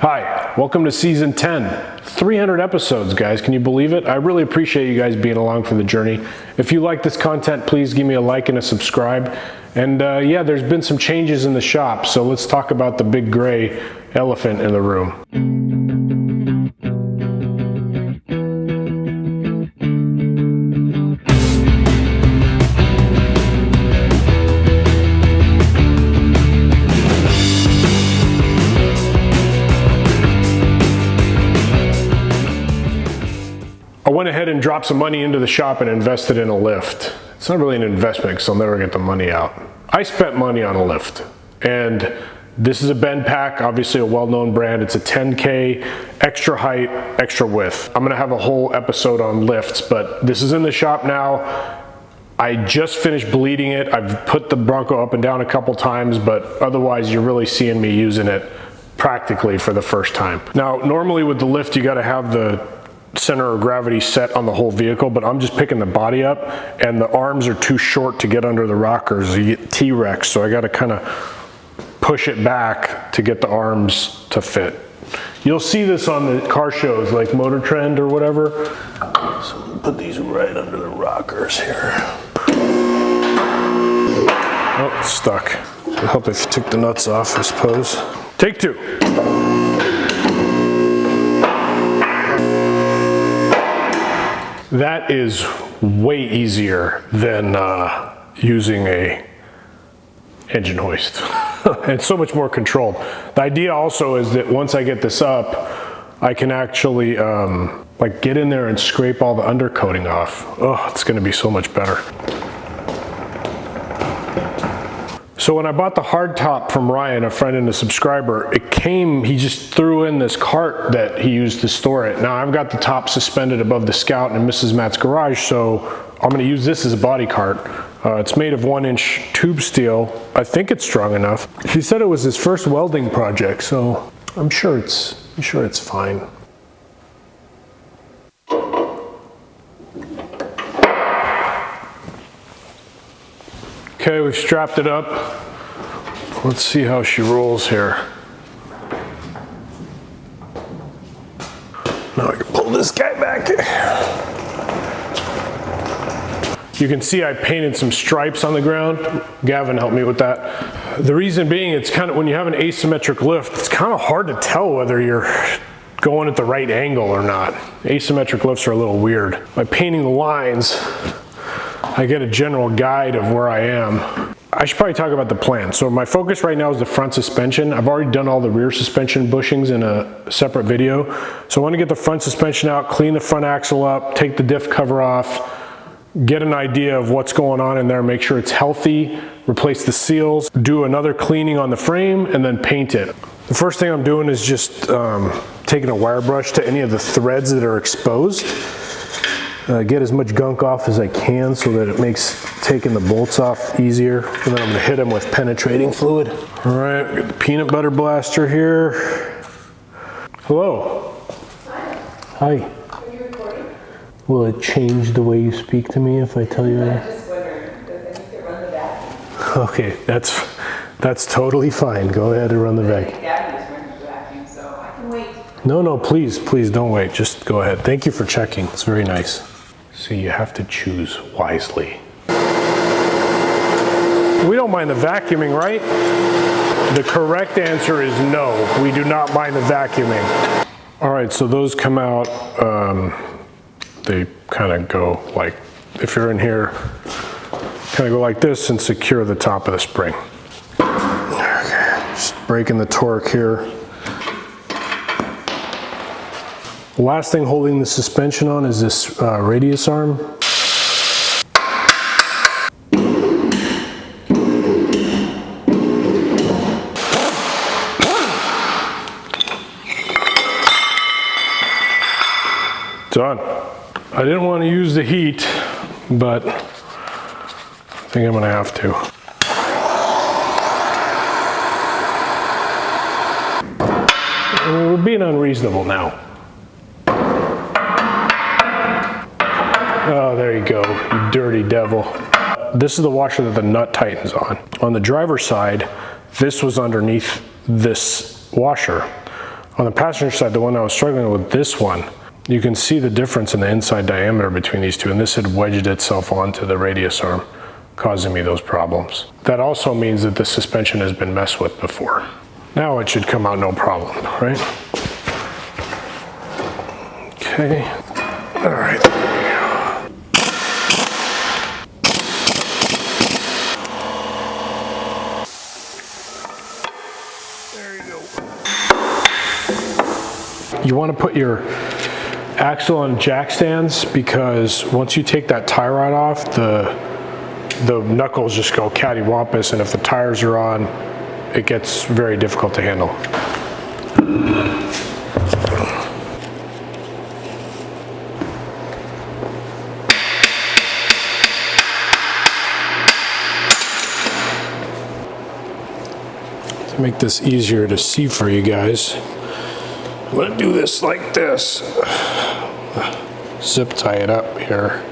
Hi, welcome to season 10. 300 episodes, guys. Can you believe it? I really appreciate you guys being along for the journey. If you like this content, please give me a like and a subscribe. And yeah, there's been some changes in the shop, so let's talk about the big gray elephant in the room. I went ahead and dropped some money into the shop and invested in a lift. It's not really an investment because I'll never get the money out. I spent money on a lift, and this is a bend pack, obviously a well-known brand. It's a 10K, extra height, extra width. I'm gonna have a whole episode on lifts, but this is in the shop now. I just finished bleeding it. I've put the Bronco up and down a couple times, but otherwise you're really seeing me using it practically for the first time. Now, normally with the lift, you gotta have the center of gravity set on the whole vehicle, but I'm just picking the body up and the arms are too short to get under the rockers. You get T-Rex, so I got to kind of push it back to get the arms to fit. You'll see this on the car shows like Motor Trend or whatever. So we'll put these right under the rockers here. Oh, it's stuck. It'll help if you took the nuts off, I suppose. Take two. That is way easier than using a engine hoist. It's so much more controlled. The idea also is that once I get this up, I can actually like get in there and scrape all the undercoating off. Oh, it's gonna be so much better. So when I bought the hardtop from Ryan, a friend and a subscriber, it came, he just threw in this cart that he used to store it. Now I've got the top suspended above the Scout in Mrs. Matt's garage, so I'm gonna use this as a body cart. It's made of 1-inch tube steel. I think it's strong enough. He said it was his first welding project, so I'm sure it's fine. Okay, we've strapped it up. Let's see how she rolls here. Now I can pull this guy back. You can see I painted some stripes on the ground. Gavin helped me with that. The reason being, it's kind of, when you have an asymmetric lift, it's kind of hard to tell whether you're going at the right angle or not. Asymmetric lifts are a little weird. By painting the lines, I get a general guide of where I am. I should probably talk about the plan. So my focus right now is the front suspension. I've already done all the rear suspension bushings in a separate video. So I want to get the front suspension out, clean the front axle up, take the diff cover off, get an idea of what's going on in there, make sure it's healthy, replace the seals, do another cleaning on the frame, and then paint it. The first thing I'm doing is just taking a wire brush to any of the threads that are exposed. Get as much gunk off as I can so that it makes taking the bolts off easier. And then I'm gonna hit them with penetrating fluid. All right, we got the peanut butter blaster here. Hello. Hi. Are you recording? Will it change the way you speak to me if I tell you that? I just wondered, does I need to run the vacuum? Okay, that's totally fine. Go ahead and run the vacuum. Daddy's running the vacuum, so I can wait. No, please don't wait. Just go ahead. Thank you for checking. It's very nice. So you have to choose wisely. We don't mind the vacuuming, right? The correct answer is no. We do not mind the vacuuming. All right, so those come out, they kind of go like, if you're in here, kind of go like this and secure the top of the spring. Okay, just breaking the torque here. The last thing holding the suspension on is this radius arm. Done. I didn't want to use the heat, but I think I'm going to have to. I mean, we're being unreasonable now. Oh, there you go, you dirty devil. This is the washer that the nut tightens on. On the driver's side, this was underneath this washer. On the passenger side, the one I was struggling with, this one, you can see the difference in the inside diameter between these two, and this had wedged itself onto the radius arm, causing me those problems. That also means that the suspension has been messed with before. Now it should come out no problem, right? Okay, all right. There you go. You want to put your axle on jack stands, because once you take that tie rod off, the knuckles just go cattywampus, and if the tires are on, it gets very difficult to handle. To make this easier to see for you guys, I'm gonna do this like this. Zip tie it up here.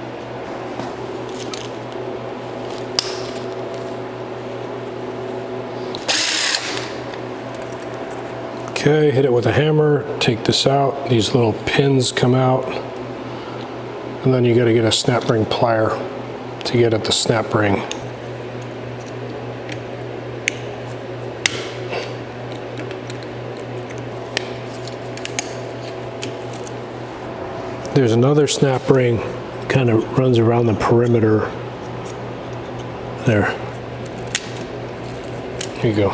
Okay, hit it with a hammer, take this out. These little pins come out. And then you gotta get a snap ring plier to get at the snap ring. There's another snap ring, kind of runs around the perimeter. There. Here you go.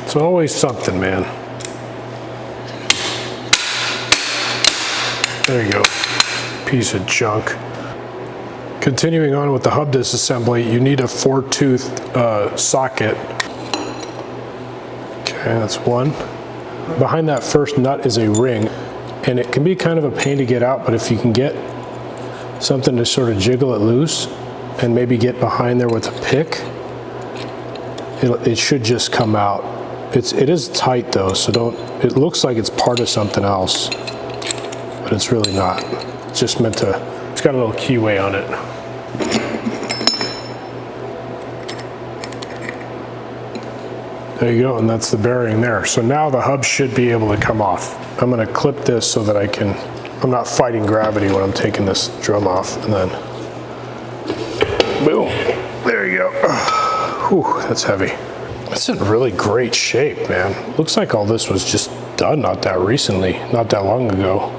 It's always something, man. There you go. Piece of junk. Continuing on with the hub disassembly, you need a 4-tooth socket. Okay, that's one. Behind that first nut is a ring, and it can be kind of a pain to get out, but if you can get something to sort of jiggle it loose and maybe get behind there with a pick, it should just come out. It is tight though, so it looks like it's part of something else, but it's really not. It's just meant to, it's got a little keyway on it. There you go, and that's the bearing there. So now the hub should be able to come off. I'm gonna clip this so that I'm not fighting gravity when I'm taking this drum off, and then, boom, there you go. Whew, that's heavy. It's in really great shape, man. Looks like all this was just done not that recently, not that long ago.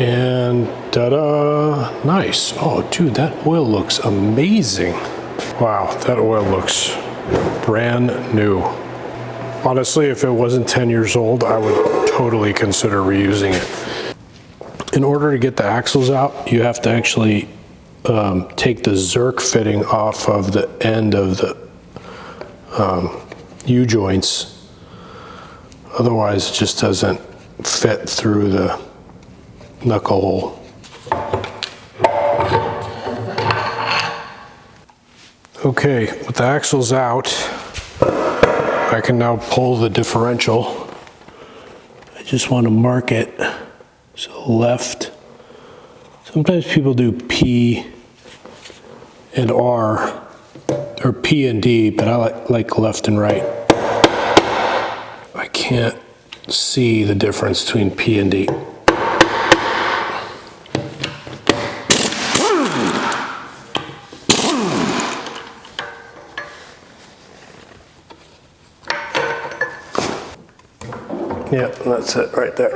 And ta-da, nice. Oh, dude, that oil looks amazing. Wow, that oil looks brand new. Honestly, if it wasn't 10 years old, I would totally consider reusing it. In order to get the axles out, you have to actually take the Zerk fitting off of the end of the U-joints. Otherwise, it just doesn't fit through the knuckle hole. Okay, with the axles out, I can now pull the differential. I just want to mark it. So left. Sometimes people do P and R, or P and D, but I like left and right. I can't see the difference between P and D. Yeah, that's it right there.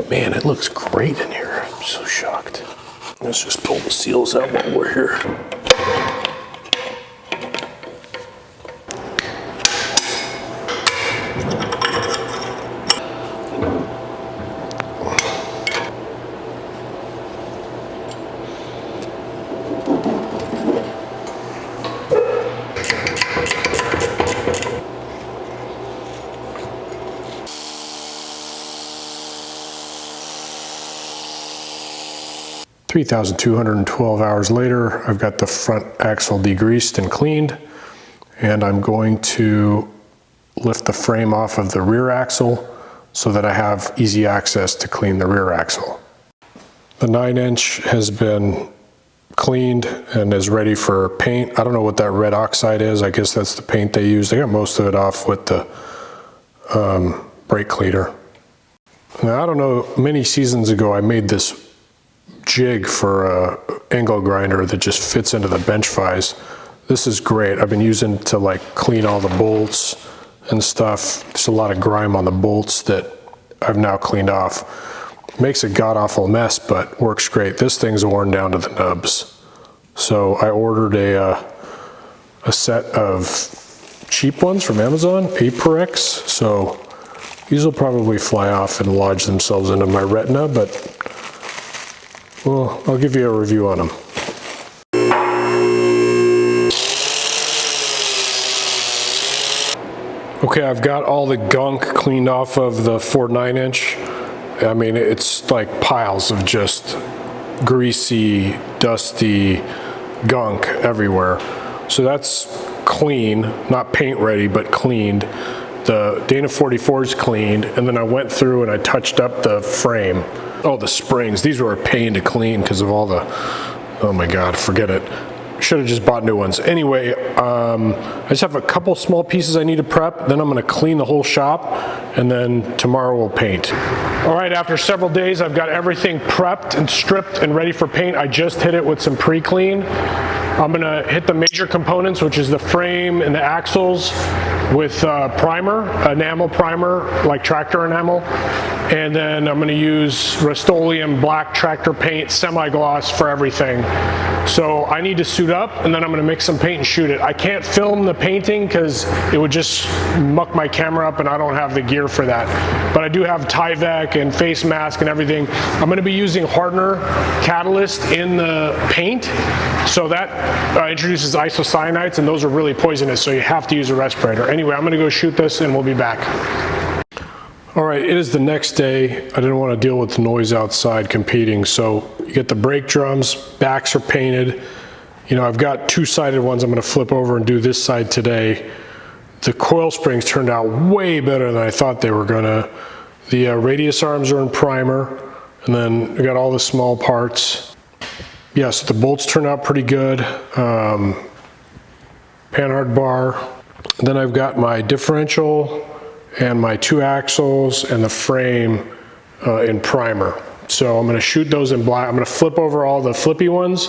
Man, it looks great in here. I'm so shocked. Let's just pull the seals out while we're here. 3,212 hours later, I've got the front axle degreased and cleaned, and I'm going to lift the frame off of the rear axle so that I have easy access to clean the rear axle. The 9-inch has been cleaned and is ready for paint. I don't know what that red oxide is. I guess that's the paint they use. They got most of it off with the brake cleaner. Now, I don't know, many seasons ago I made this jig for a angle grinder that just fits into the bench vise. This is great. I've been using to like clean all the bolts and stuff. There's a lot of grime on the bolts that I've now cleaned off. Makes a god-awful mess, but works great. This thing's worn down to the nubs. So I ordered a set of cheap ones from Amazon, 8x. So these will probably fly off and lodge themselves into my retina, but well, I'll give you a review on them. Okay, I've got all the gunk cleaned off of the Ford 9-inch. I mean, it's like piles of just greasy, dusty gunk everywhere. So that's clean, not paint ready, but cleaned. The Dana 44 is cleaned, and then I went through and I touched up the frame. Oh, the springs. These were a pain to clean because of all the, oh my God, forget it. Should have just bought new ones. Anyway, I just have a couple small pieces I need to prep, then I'm gonna clean the whole shop, and then tomorrow we'll paint. All right, after several days, I've got everything prepped and stripped and ready for paint. I just hit it with some pre-clean. I'm gonna hit the major components, which is the frame and the axles, with primer, enamel primer, like tractor enamel. And then I'm gonna use Rust-Oleum black tractor paint, semi-gloss for everything. So I need to suit up, and then I'm gonna mix some paint and shoot it. I can't film the painting because it would just muck my camera up, and I don't have the gear for that. But I do have Tyvek and face mask and everything. I'm gonna be using hardener catalyst in the paint. So that introduces isocyanides, and those are really poisonous, so you have to use a respirator. Anyway, I'm gonna go shoot this and we'll be back. All right, it is the next day. I didn't want to deal with the noise outside competing, so you get the brake drums, backs are painted. You know, I've got two-sided ones I'm gonna flip over and do this side today. The coil springs turned out way better than I thought they were gonna. The radius arms are in primer, and then we got all the small parts. Yes, the bolts turned out pretty good. Panhard bar. Then I've got my differential and my two axles and the frame in primer. So I'm gonna shoot those in black. I'm gonna flip over all the flippy ones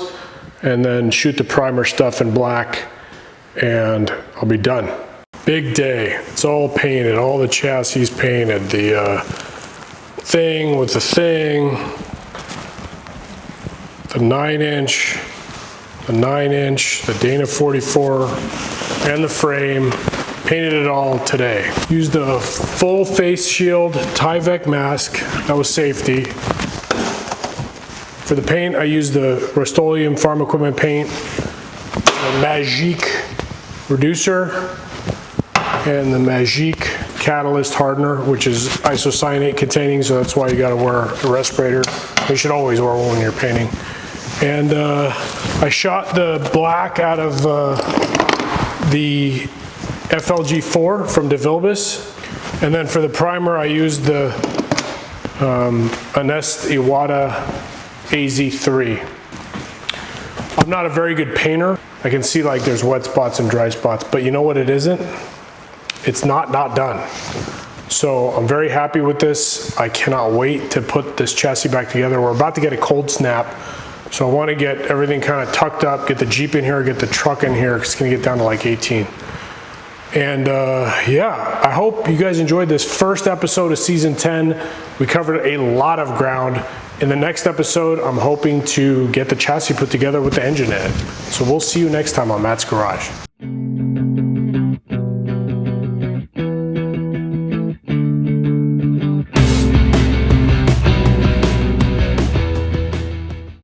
and then shoot the primer stuff in black, and I'll be done. Big day. It's all painted, all the chassis painted. The thing with the thing, the 9-inch, the 9-inch, the Dana 44, and the frame. Painted it all today. Used a full face shield Tyvek mask. That was safety. For the paint, I used the Rust-Oleum farm equipment paint, the Magique reducer, and the Magique catalyst hardener, which is isocyanate containing, so that's why you gotta wear a respirator. You should always wear one when you're painting. And I shot the black out of the FLG4 from DeVilbiss. And then for the primer, I used the Anest Iwata AZ3. I'm not a very good painter. I can see like there's wet spots and dry spots, but you know what it isn't? It's not done. So I'm very happy with this. I cannot wait to put this chassis back together. We're about to get a cold snap. So I want to get everything kind of tucked up, get the Jeep in here, get the truck in here, because it's going to get down to like 18. And yeah, I hope you guys enjoyed this first episode of season 10. We covered a lot of ground. In the next episode, I'm hoping to get the chassis put together with the engine in it. So we'll see you next time on Matt's Garage.